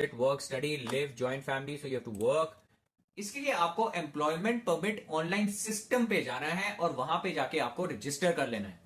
Work study live joint family, so you have to work. इसके लिए आपको employment permit online system पे जाना है और वहां पे जाके आपको रजिस्टर कर लेना है।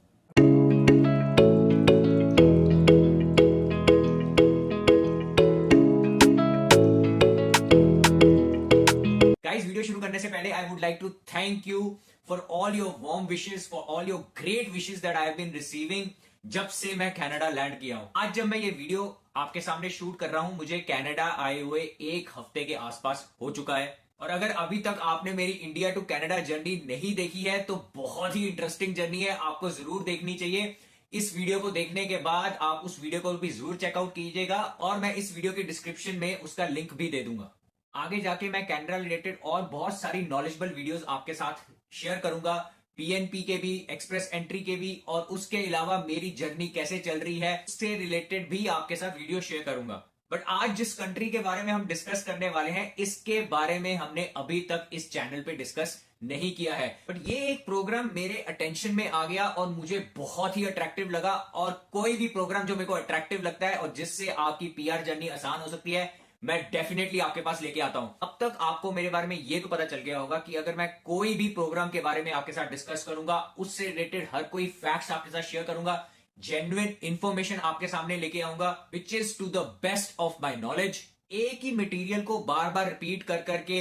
गाइस, वीडियो शुरू करने से पहले I would like to thank you for all your warm wishes, for all your great wishes that I have been receiving जब से मैं कनाडा लैंड किया हूं। आज जब मैं ये वीडियो आपके सामने शूट कर रहा हूं, मुझे कनाडा आए हुए एक हफ्ते के आसपास हो चुका है। और अगर अभी तक आपने मेरी इंडिया टू कनाडा जर्नी नहीं देखी है तो बहुत ही इंटरेस्टिंग जर्नी है, आपको जरूर देखनी चाहिए। इस वीडियो को देखने के बाद आप उस वीडियो को भी जरूर चेकआउट कीजिएगा और मैं इस वीडियो के डिस्क्रिप्शन में उसका लिंक भी दे दूंगा। आगे जाके मैं कनाडा रिलेटेड और बहुत सारी नॉलेजेबल वीडियोस आपके साथ शेयर करूंगा, पीएनपी के भी, एक्सप्रेस एंट्री के भी, और उसके अलावा मेरी जर्नी कैसे चल रही है उससे रिलेटेड भी आपके साथ वीडियो शेयर करूंगा। बट आज जिस कंट्री के बारे में हम डिस्कस करने वाले हैं, इसके बारे में हमने अभी तक इस चैनल पे डिस्कस नहीं किया है। बट ये एक प्रोग्राम मेरे अटेंशन में आ गया और मुझे बहुत ही अट्रैक्टिव लगा। और कोई भी प्रोग्राम जो मेरे को अट्रैक्टिव लगता है और जिससे आपकी पीआर जर्नी आसान हो सकती है, मैं डेफिनेटली आपके पास लेके आता हूं। अब तक आपको मेरे बारे में ये तो पता चल गया होगा कि अगर मैं कोई भी प्रोग्राम के बारे में आपके साथ डिस्कस करूंगा, उससे रिलेटेड हर कोई फैक्ट्स आपके साथ शेयर करूंगा, जेन्युइन इंफॉर्मेशन आपके सामने लेके आऊंगा, which is to the best of my knowledge. एक ही मटेरियल को बार बार रिपीट कर करके,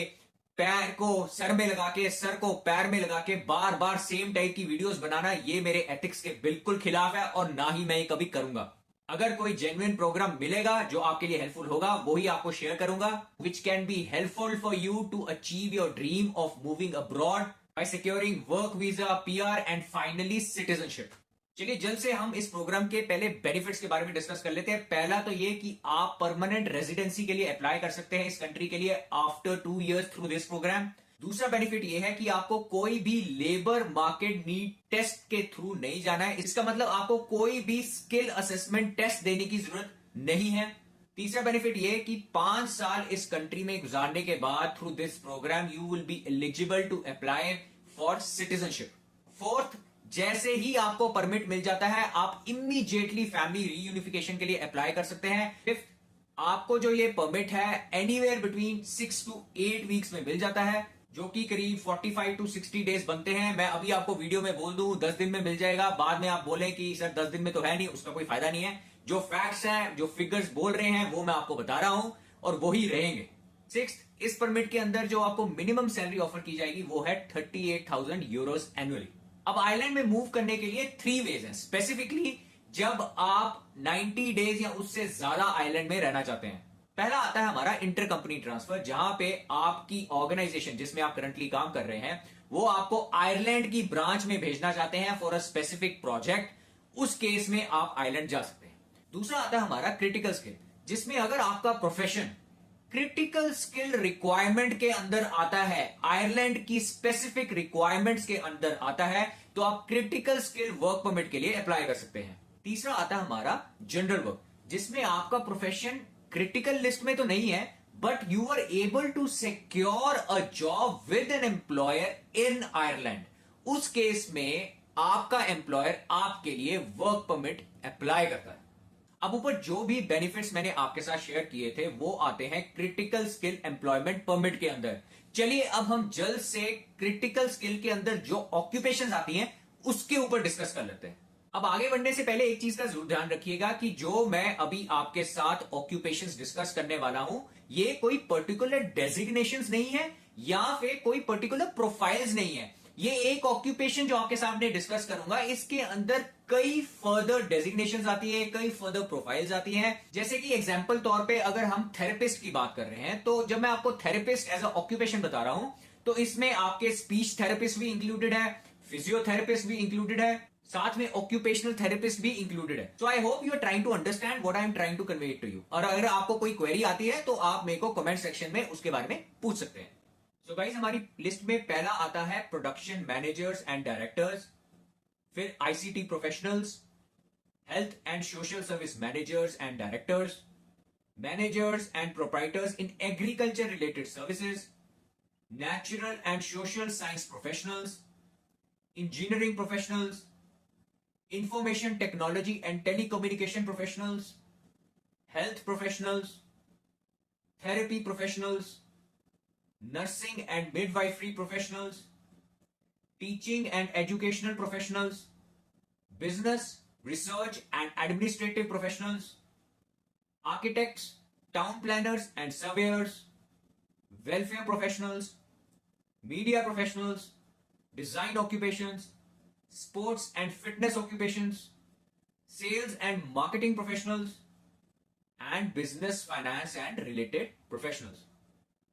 पैर को सर में लगा के, सर को पैर में लगा के बार बार सेम टाइप की वीडियोस बनाना, ये मेरे एथिक्स के बिल्कुल खिलाफ है और ना ही मैं ये कभी करूंगा। अगर कोई जेन्युइन प्रोग्राम मिलेगा जो आपके लिए हेल्पफुल होगा, वो ही आपको शेयर करूंगा, which can be helpful for you to achieve your dream of moving abroad by securing work visa, PR and finally citizenship. चलिए जल्द से हम इस प्रोग्राम के पहले बेनिफिट्स के बारे में डिस्कस कर लेते हैं। पहला तो ये कि आप परमानेंट रेजिडेंसी के लिए अप्लाई कर सकते हैं इस कंट्री के लिए after 2 years through this programme. दूसरा बेनिफिट ये है कि आपको कोई भी लेबर मार्केट नीड टेस्ट के थ्रू नहीं जाना है। इसका मतलब आपको कोई भी स्किल असेसमेंट टेस्ट देने की जरूरत नहीं है। तीसरा बेनिफिट ये कि 5 साल इस कंट्री में गुजारने के बाद through this programme you will be eligible to apply for citizenship. Fourth, जैसे ही आपको परमिट मिल जाता है, आप इमीडिएटली फैमिली रीयूनिफिकेशन के लिए अप्लाई कर सकते हैं। फिफ्थ, आपको जो ये परमिट है एनीवेयर बिटवीन 6 to 8 वीक्स में मिल जाता है, जो कि करीब 45 to 60 डेज बनते हैं। मैं अभी आपको वीडियो में बोल दूं 10 दिन में मिल जाएगा, बाद में आप बोलें कि सर 10 दिन में तो है नहीं, उसका कोई फायदा नहीं है। जो फैक्ट्स हैं, जो फिगर्स बोल रहे हैं, वो मैं आपको बता रहा हूं और वो ही रहेंगे। सिक्स्थ, इस परमिट के अंदर जो आपको मिनिमम सैलरी ऑफर की जाएगी वो है 38,000 यूरोस एनुअली। अब आइलैंड में मूव करने के लिए 3 वेज हैं, स्पेसिफिकली जब आप 90 डेज या उससे ज्यादा आइलैंड में रहना चाहते हैं। पहला आता है हमारा इंटर कंपनी ट्रांसफर, जहां पे आपकी ऑर्गेनाइजेशन जिसमें आप करंटली काम कर रहे हैं, वो आपको आयरलैंड की ब्रांच में भेजना चाहते हैं फॉर अ स्पेसिफिक प्रोजेक्ट। उस केस में आप आयरलैंड जा सकते हैं। दूसरा आता है हमारा क्रिटिकल स्किल, जिसमें अगर आपका प्रोफेशन क्रिटिकल स्किल रिक्वायरमेंट के अंदर आता है, आयरलैंड की स्पेसिफिक रिक्वायरमेंट्स के अंदर आता है, तो आप क्रिटिकल स्किल वर्क परमिट के लिए अप्लाई कर सकते हैं। तीसरा आता है हमारा जनरल वर्क, जिसमें आपका प्रोफेशन क्रिटिकल लिस्ट में तो नहीं है, but you are able to secure a job with an employer in Ireland. उस केस में आपका एम्प्लॉयर आपके लिए वर्क परमिट अप्लाई करता है। अब ऊपर जो भी बेनिफिट्स मैंने आपके साथ शेयर किए थे वो आते हैं क्रिटिकल स्किल एम्प्लॉयमेंट परमिट के अंदर। चलिए अब हम जल्द से क्रिटिकल स्किल के अंदर जो ऑक्यूपेशंस आती हैं उसके ऊपर डिस्कस कर लेते हैं। अब आगे बढ़ने से पहले एक चीज का जरूर ध्यान रखिएगा कि जो मैं अभी आपके साथ ऑक्यूपेशंस डिस्कस करने वाला हूं, ये कोई पर्टिकुलर डेजिग्नेशंस नहीं है या फिर कोई पर्टिकुलर प्रोफाइल्स नहीं है। ये एक ऑक्यूपेशन जो आपके सामने डिस्कस करूंगा, इसके अंदर कई फर्दर डेजिग्नेशंस आती है, कई फर्दर प्रोफाइल्स आती हैं। जैसे कि एग्जांपल तौर पे अगर हम थेरेपिस्ट की बात कर रहे हैं, तो जब मैं आपको थेरेपिस्ट एज अ ऑक्यूपेशन बता रहा हूं, तो इसमें आपके स्पीच थेरेपिस्ट भी इंक्लूडेड है, फिजियोथेरेपिस्ट भी इंक्लूडेड है, साथ में ऑक्यूपेशनल थेरेपिस्ट भी इंक्लूडेड है। So I hope you are trying to understand what I am trying to convey to you. और अगर आपको कोई क्वेरी आती है तो आप मेरे को कमेंट सेक्शन में उसके बारे में पूछ सकते हैं। सो गाइस, हमारी लिस्ट में पहला आता है प्रोडक्शन मैनेजर्स एंड डायरेक्टर्स, फिर ICT professionals, health and social service managers and directors, managers and proprietors in agriculture related services, natural and social science professionals, engineering professionals, information technology and telecommunication professionals, health professionals, therapy professionals, nursing and midwifery professionals, teaching and educational professionals, business, research and administrative professionals, architects, town planners and surveyors, welfare professionals, media professionals, design occupations, sports and fitness occupations, sales and marketing professionals, and business, finance and related professionals.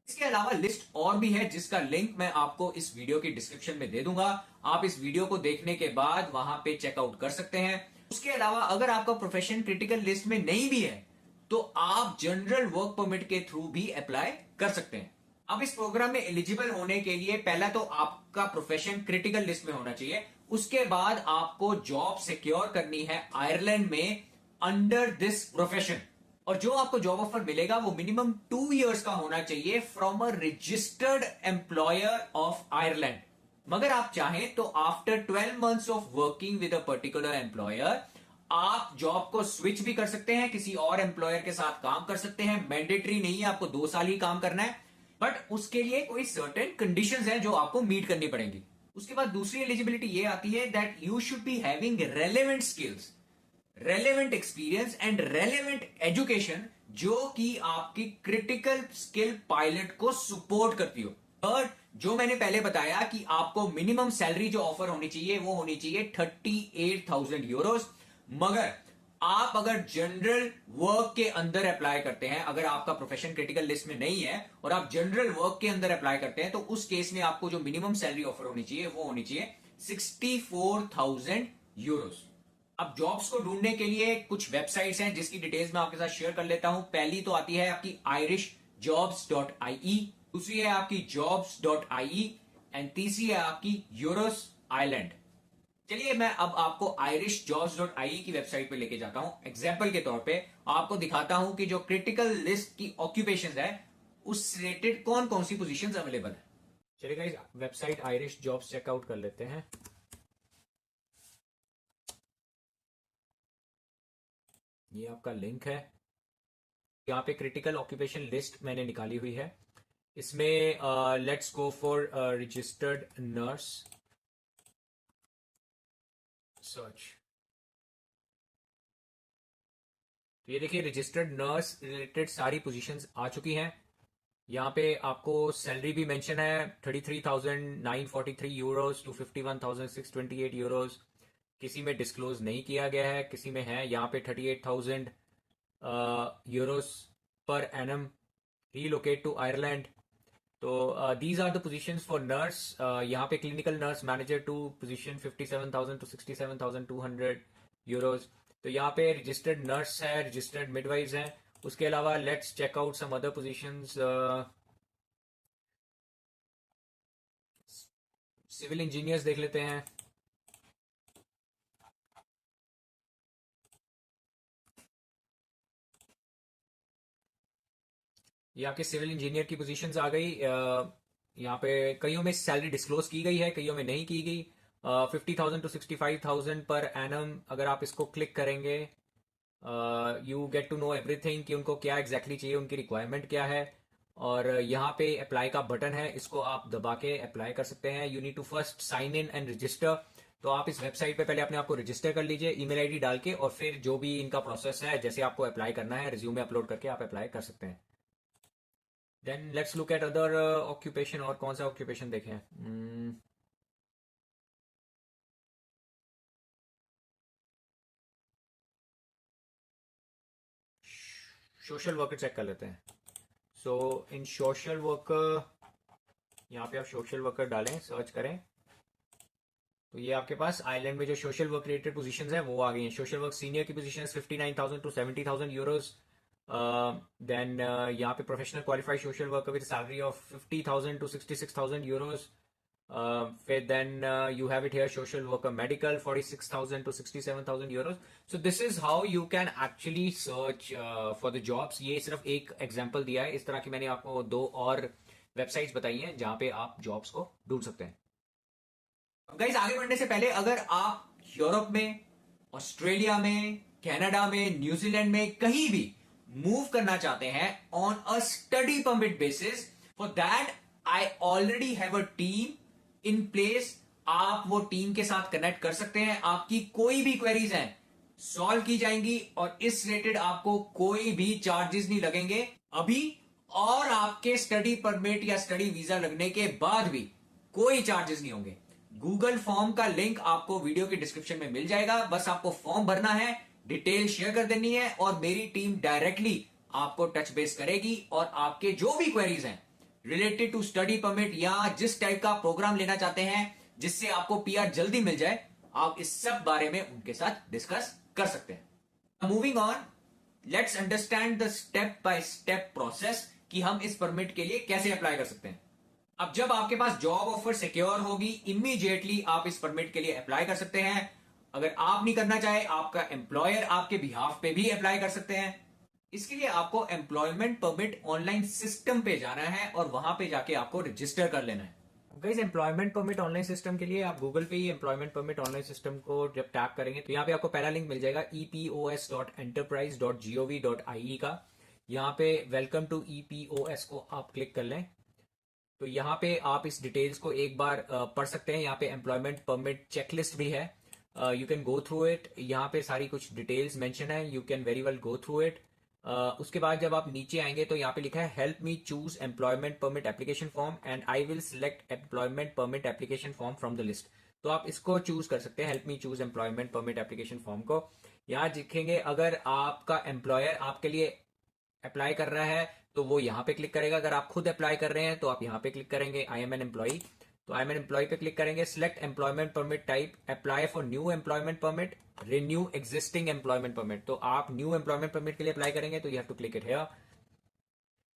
इसके अलावा list और भी है जिसका link मैं आपको इस video की डिस्क्रिप्शन में दे दूंगा। आप इस वीडियो को देखने के बाद वहां पे चेकआउट कर सकते हैं। उसके अलावा अगर आपका प्रोफेशन क्रिटिकल लिस्ट में नहीं भी है तो आप जनरल वर्क परमिट के थ्रू भी अप्लाई कर सकते हैं। अब इस प्रोग्राम में एलिजिबल होने के लिए पहला तो आपका प्रोफेशन क्रिटिकल लिस्ट में होना चाहिए। उसके बाद आपको जॉब सिक्योर करनी है आयरलैंड में अंडर दिस प्रोफेशन, और जो आपको जॉब ऑफर मिलेगा वो मिनिमम 2 इयर्स का होना चाहिए from a registered employer of Ireland. मगर आप चाहें तो after 12 months of working with a particular employer आप जॉब को स्विच भी कर सकते हैं, किसी और एम्प्लॉयर के साथ काम कर सकते हैं। मैंडेटरी नहीं है आपको 2 साल ही काम करना है, बट उसके लिए कोई सर्टेन कंडीशंस हैं जो आपको मीट करनी पड़ेंगी। उसके बाद दूसरी एलिजिबिलिटी ये आती है that you should be having relevant skills, relevant experience and relevant education जो कि आपकी क्रिटिकल स्किल पायलट को सपोर्ट करती हो। थर्ड, जो मैंने पहले बताया कि आपको मिनिमम सैलरी जो ऑफर होनी चाहिए वो होनी चाहिए 38,000 यूरोस। मगर आप अगर जनरल वर्क के अंदर अप्लाई करते हैं, अगर आपका प्रोफेशन क्रिटिकल लिस्ट में नहीं है और आप जनरल वर्क के अंदर अप्लाई करते हैं, तो उस केस में आपको जो मिनिमम सैलरी ऑफर होनी चाहिए वो होनी चाहिए 64,000 यूरोस। अब जॉब्स को ढूंढने के लिए कुछ वेबसाइट्स हैं जिसकी डिटेल्स मैं आपके साथ शेयर कर लेता हूं। पहली तो आती है आपकी irishjobs.ie, दूसरी है आपकी jobs.ie एंड तीसरी है आपकी यूरोस आइलैंड। चलिए मैं अब आपको irishjobs.ie की वेबसाइट पे लेके जाता हूं। एग्जाम्पल के तौर पे आपको दिखाता हूं कि जो क्रिटिकल लिस्ट की ऑक्यूपेशंस है उस रिलेटेड कौन कौन सी पोजीशंस अवेलेबल है। चलिए guys, website Irish jobs check out कर लेते हैं। ये आपका लिंक है। यहाँ पे क्रिटिकल ऑक्यूपेशन लिस्ट मैंने निकाली हुई है। इसमें let's go for registered nurse search. तो ये देखिए रजिस्टर्ड नर्स रिलेटेड सारी पोजीशंस आ चुकी हैं। यहाँ पे आपको सैलरी भी मेंशन है 33,943 यूरोस टू 51,628 यूरोस। किसी में डिस्क्लोज नहीं किया गया है, किसी में है। यहाँ पे 38,000 euros per annum, relocate to Ireland. तो these are the positions for nurse. यहाँ पे clinical nurse manager two position 57,000 to 67,200 euros. तो यहाँ पे रजिस्टर्ड नर्स है, रजिस्टर्ड मिडवाइफ्स हैं। उसके अलावा let's check out some other positions. Civil engineers देख लेते हैं। ये आपके सिविल इंजीनियर की पोजीशंस आ गई। यहाँ पे कईयों में सैलरी डिस्क्लोज की गई है, कईयों में नहीं की गई। 50,000 टू 65,000 पर एनम। अगर आप इसको क्लिक करेंगे you get to know everything कि उनको क्या एग्जैक्टली चाहिए, उनकी रिक्वायरमेंट क्या है। और यहाँ पे अप्लाई का बटन है, इसको आप दबा के अप्लाई कर सकते हैं। You need to first sign in and register. तो आप इस वेबसाइट पे पहले अपने आप को रजिस्टर कर लीजिए ईमेल आईडी डाल के, और फिर जो भी इनका प्रोसेस है, जैसे आपको अप्लाई करना है, रिज्यूमे अपलोड करके आप अप्लाई कर सकते हैं। Then let's look at other occupation. और कौन सा ऑक्यूपेशन देखें? सोशल वर्कर चेक कर लेते हैं। सो इन सोशल वर्कर, यहाँ पे आप सोशल वर्कर डालें, सर्च करें, तो ये आपके पास आइलैंड में जो सोशल वर्क रिलेटेड पोजीशंस हैं वो आ गई हैं। सोशल वर्क सीनियर की पोजीशन 59,000 टू 70,000 यूरोज। देन यहाँ पे professional qualified social worker with salary of 50,000 to 66,000 euros. फिर then you have it here social worker medical 46,000 to 67,000 euros. So this is how you can actually search for the jobs. ये सिर्फ एक example दिया है, इस तरह की मैंने आपको 2 और वेबसाइट्स बताई हैं जहां पे आप जॉब्स को ढूंढ सकते हैं। गाइस, आगे बढ़ने से पहले अगर आप यूरोप में, ऑस्ट्रेलिया में, कनाडा में, न्यूजीलैंड में कहीं भी मूव करना चाहते हैं on a study permit basis, for that I already have a team in place. आप वो टीम के साथ कनेक्ट कर सकते हैं, आपकी कोई भी क्वेरीज हैं सॉल्व की जाएंगी और इस रिलेटेड आपको कोई भी चार्जेस नहीं लगेंगे अभी, और आपके स्टडी परमिट या स्टडी वीजा लगने के बाद भी कोई चार्जेस नहीं होंगे। गूगल फॉर्म का लिंक आपको वीडियो के डिस्क्रिप्शन में मिल जाएगा, बस आपको फॉर्म भरना है, डिटेल शेयर कर देनी है और मेरी टीम डायरेक्टली आपको टच बेस करेगी और आपके जो भी क्वेरीज हैं रिलेटेड टू स्टडी परमिट या जिस टाइप का प्रोग्राम लेना चाहते हैं जिससे आपको पीआर जल्दी मिल जाए, आप इस सब बारे में उनके साथ डिस्कस कर सकते हैं। Moving on, let's understand the step by step process कि हम इस परमिट के लिए कैसे अप्लाई कर सकते हैं। अब जब आपके पास जॉब ऑफर सिक्योर होगी, इमीडिएटली आप इस परमिट के लिए अप्लाई कर सकते हैं। अगर आप नहीं करना चाहे, आपका एम्प्लॉयर आपके बिहाफ पे भी अप्लाई कर सकते हैं। इसके लिए आपको एम्प्लॉयमेंट परमिट ऑनलाइन सिस्टम पे जाना है और वहां पे जाके आपको रजिस्टर कर लेना है। Guys, employment permit online system के लिए आप गूगल पे ही एम्प्लॉयमेंट परमिट ऑनलाइन सिस्टम को जब टैप करेंगे तो यहाँ पे आपको पहला लिंक मिल जाएगा epos.enterprise.gov.ie का। यहाँ पे वेलकम टू ईपीओएस को आप क्लिक कर लें तो यहाँ पे आप इस डिटेल्स को एक बार पढ़ सकते हैं। यहाँ पे एम्प्लॉयमेंट परमिट चेकलिस्ट भी है, you can go through it. यहाँ पे सारी कुछ डिटेल्स मेंशन है, you can very well go through it. उसके बाद जब आप नीचे आएंगे तो यहाँ पे लिखा है help me choose employment permit application form and I will select employment permit application form from the list. तो आप इसको चूज कर सकते हैं, help me choose employment permit application form को। यहाँ दिखेंगे, अगर आपका एम्प्लॉयर आपके लिए अप्लाई कर रहा है तो वो यहाँ पे क्लिक करेगा, अगर आप खुद अप्लाई कर रहे हैं तो आप यहाँ पे क्लिक करेंगे आई एम एन एम्प्लॉई, तो आई एम एन एम्प्लॉई पे क्लिक करेंगे। Select employment permit type, apply for new employment permit, renew existing employment permit, तो आप न्यू एम्प्लॉयमेंट परमिट के लिए अप्लाई करेंगे तो you have to click it here.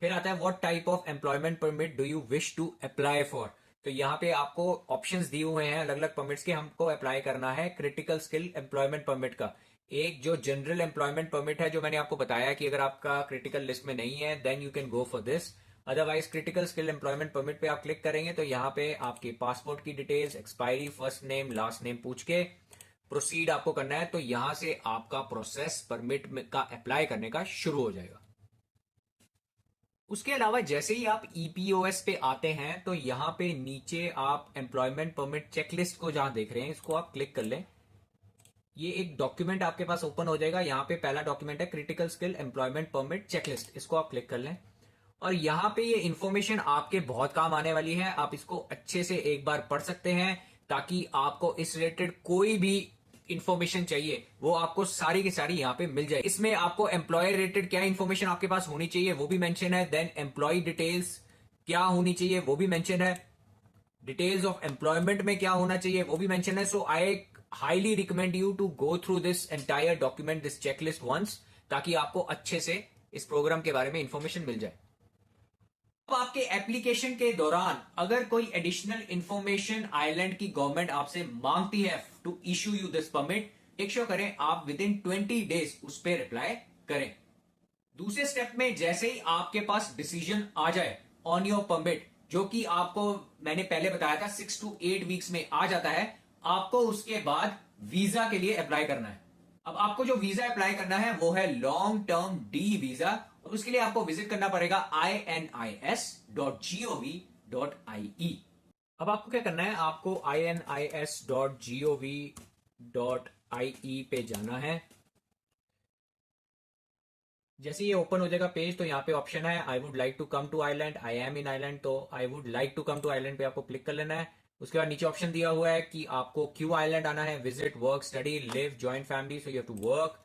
फिर आता है what type of employment permit do you wish to apply for, तो यहाँ पे आपको ऑप्शंस दिए हुए हैं अलग अलग परमिट्स के, हमको अप्लाई करना है क्रिटिकल स्किल एम्प्लॉयमेंट परमिट का। एक जो जनरल एम्प्लॉयमेंट परमिट है, जो मैंने आपको बताया कि अगर आपका क्रिटिकल लिस्ट में नहीं है then you can go for this. Otherwise critical skill employment permit पे आप क्लिक करेंगे तो यहाँ पे आपके पासपोर्ट की details, expiry, first name, last name पूछ के प्रोसीड आपको करना है, तो यहां से आपका प्रोसेस परमिट का अप्लाई करने का शुरू हो जाएगा। उसके अलावा जैसे ही आप ईपीओएस पे आते हैं तो यहाँ पे नीचे आप एम्प्लॉयमेंट परमिट चेकलिस्ट को जहां देख रहे हैं इसको आप क्लिक कर लें। ये एक डॉक्यूमेंट आपके पास ओपन हो जाएगा, यहाँ पे पहला डॉक्यूमेंट है critical skill employment permit checklist, इसको आप क्लिक कर लें और यहाँ पे ये इंफॉर्मेशन आपके बहुत काम आने वाली है। आप इसको अच्छे से एक बार पढ़ सकते हैं ताकि आपको इस रिलेटेड कोई भी इंफॉर्मेशन चाहिए वो आपको सारी की सारी यहाँ पे मिल जाए। इसमें आपको एम्प्लॉयर रिलेटेड क्या इंफॉर्मेशन आपके पास होनी चाहिए वो भी मेंशन है, देन एम्प्लॉय डिटेल्स क्या होनी चाहिए वो भी मेंशन है, डिटेल्स ऑफ एम्प्लॉयमेंट में क्या होना चाहिए वो भी मेंशन है। So I highly recommend you to go through this entire document, this checklist once, ताकि आपको अच्छे से इस प्रोग्राम के बारे में इंफॉर्मेशन मिल जाए। अब आपके एप्लीकेशन के दौरान अगर कोई एडिशनल इंफॉर्मेशन आयरलैंड की गवर्नमेंट आपसे मांगती है to issue you this permit, make sure करें आप विद इन 20 डेज उस पर रिप्लाई करें। दूसरे स्टेप में जैसे ही आपके पास डिसीजन आ जाए ऑन योर परमिट, जो कि आपको मैंने पहले बताया था 6 to 8 वीक्स में आ जाता है, आपको उसके बाद वीजा के लिए अप्लाई करना है। अब आपको जो वीजा अप्लाई करना है वो है लॉन्ग टर्म डी वीजा, और उसके लिए आपको विजिट करना पड़ेगा inis.gov.ie। अब आपको क्या करना है, आपको inis.gov.ie पे जाना है। जैसे ये ओपन हो जाएगा पेज तो यहाँ पे ऑप्शन है I would like to come to Ireland, I am in Ireland, तो I would like to come to Ireland पे आपको क्लिक कर लेना है। उसके बाद नीचे ऑप्शन दिया हुआ है कि आपको क्यों आइलैंड आना है, visit, work, study, live, join family, so you have to work.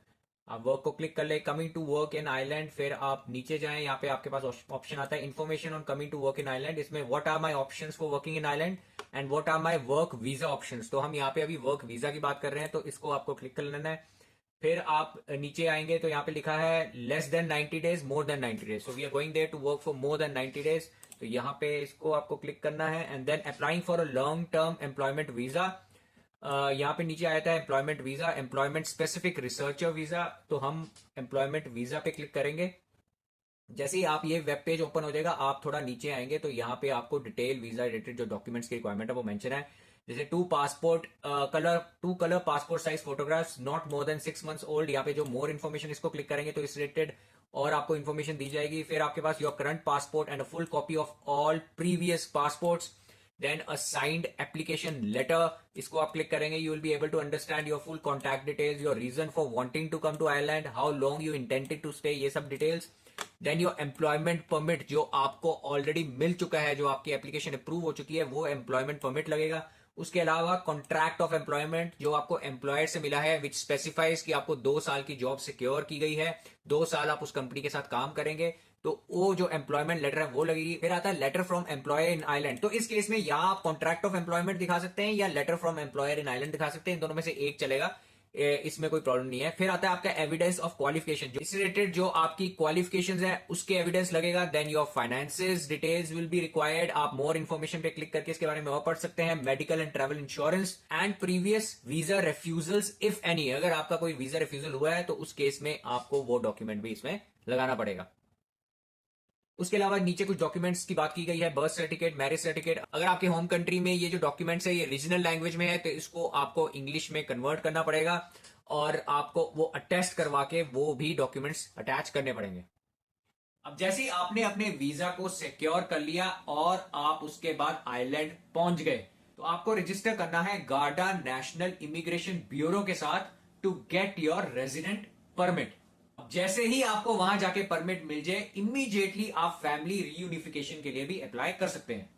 आप वर्क को क्लिक कर ले, coming to work in Ireland, फिर आप नीचे जाएं, यहाँ पे आपके पास ऑप्शन आता है information on coming to work in Ireland. इसमें what are my options for working in Ireland and what are my work visa options, तो हम यहाँ पे अभी वर्क वीजा की बात कर रहे हैं तो इसको आपको क्लिक कर लेना है। फिर आप नीचे आएंगे तो यहाँ पे लिखा है less than 90 days, more than 90 days, so we are going there to work for more than 90 days, तो यहाँ पे इसको आपको क्लिक करना है। And then applying for a long term employment visa, यहाँ पे नीचे आया था employment visa, employment specific researcher visa, तो हम एम्प्लॉयमेंट वीजा पे क्लिक करेंगे। जैसे ही आप ये वेब पेज ओपन हो जाएगा आप थोड़ा नीचे आएंगे तो यहाँ पे आपको डिटेल वीजा रिलेटेड जो डॉक्यूमेंट्स की रिक्वायरमेंट है वो मेंशन है, जैसे two colour passport size photographs not more than 6 months old. यहाँ पे जो मोर इन्फॉर्मेशन इसको क्लिक करेंगे तो इस रिलेटेड और आपको इन्फॉर्मेशन दी जाएगी। फिर आपके पास your current passport and a full copy of all previous passports, then a signed application letter. इसको आप क्लिक करेंगे, you will be able to understand your full contact details, your reason for wanting to come to Ireland, how long you intended to stay, ये सब details. Then your employment permit, जो आपको already मिल चुका है, जो आपकी application approve हो चुकी है, वो एम्प्लॉयमेंट परमिट लगेगा। उसके अलावा कॉन्ट्रैक्ट ऑफ एम्प्लॉयमेंट, जो आपको एम्प्लॉयर से मिला है, विच स्पेसिफाइज कि आपको 2 साल की जॉब सिक्योर की गई है, 2 साल आप उस कंपनी के साथ काम करेंगे, तो वो जो एम्प्लॉयमेंट लेटर है वो लगेगी। फिर आता है letter from employer in Ireland. तो इस केस में या आप कॉन्ट्रैक्ट ऑफ एम्प्लॉयमेंट दिखा सकते हैं या letter from employer in Ireland दिखा सकते हैं, इन दोनों में से एक चलेगा, इसमें कोई प्रॉब्लम नहीं है। फिर आता है आपका एविडेंस ऑफ क्वालिफिकेशन, जो इससे रिलेटेड जो आपकी क्वालिफिकेशंस है उसके एविडेंस लगेगा। Then your finances details will be required. आप मोर इन्फॉर्मेशन पे क्लिक करके इसके बारे में और पढ़ सकते हैं। Medical and travel insurance and previous visa refusals if any, अगर आपका कोई वीजा रिफ्यूजल हुआ है तो उस केस में आपको वो डॉक्यूमेंट भी इसमें लगाना पड़ेगा। उसके अलावा नीचे कुछ डॉक्यूमेंट्स की बात की गई है, बर्थ सर्टिफिकेट, मैरिज सर्टिफिकेट। अगर आपके होम कंट्री में ये जो डॉक्यूमेंट्स है ये रीजनल लैंग्वेज में है तो इसको आपको इंग्लिश में कन्वर्ट करना पड़ेगा और आपको वो अटेस्ट करवा के वो भी डॉक्यूमेंट्स अटैच करने पड़ेंगे। अब जैसे ही आपने अपने वीजा को सिक्योर कर लिया और आप उसके बाद आइलैंड पहुंच गए, तो आपको रजिस्टर करना है गार्डा नेशनल इमिग्रेशन ब्यूरो के साथ to get your resident permit. जैसे ही आपको वहां जाके परमिट मिल जाए, इमीडिएटली आप फैमिली रीयूनिफिकेशन के लिए भी अप्लाई कर सकते हैं।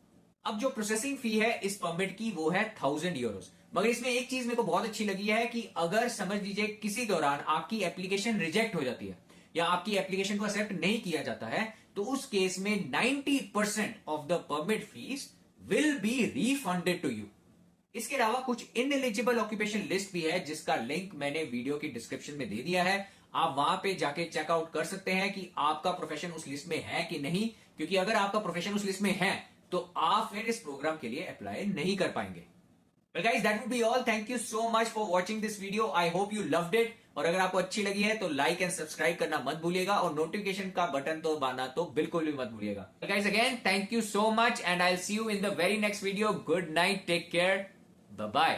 अब जो प्रोसेसिंग फी है इस परमिट की वो है 1000 यूरोस। मगर इसमें एक चीज मेरे को बहुत अच्छी लगी है कि अगर समझ लीजिए किसी दौरान आपकी एप्लीकेशन रिजेक्ट हो जाती है या आपकी एप्लीकेशन को एक्सेप्ट नहीं किया जाता है, तो उस केस में 90% of the permit fees will be refunded to you. इसके अलावा कुछ इनएलिजिबल ऑक्यूपेशन लिस्ट भी है जिसका लिंक मैंने वीडियो की डिस्क्रिप्शन में दे दिया है। आप वहां पे जाके चेकआउट कर सकते हैं कि आपका प्रोफेशन उस लिस्ट में है कि नहीं, क्योंकि अगर आपका प्रोफेशन उस लिस्ट में है तो आप फिर इस प्रोग्राम के लिए अप्लाई नहीं कर पाएंगे। Well guys, that would be all. Thank you so much for watching this video. I hope you loved it. और अगर आपको अच्छी लगी है तो लाइक एंड सब्सक्राइब करना मत भूलिएगा और नोटिफिकेशन का बटन तो दबाना तो बिल्कुल भी मत भूलिएगा। Guys, again, thank you so much and I'll see you in the very next video. Good night. Take care. Bye bye.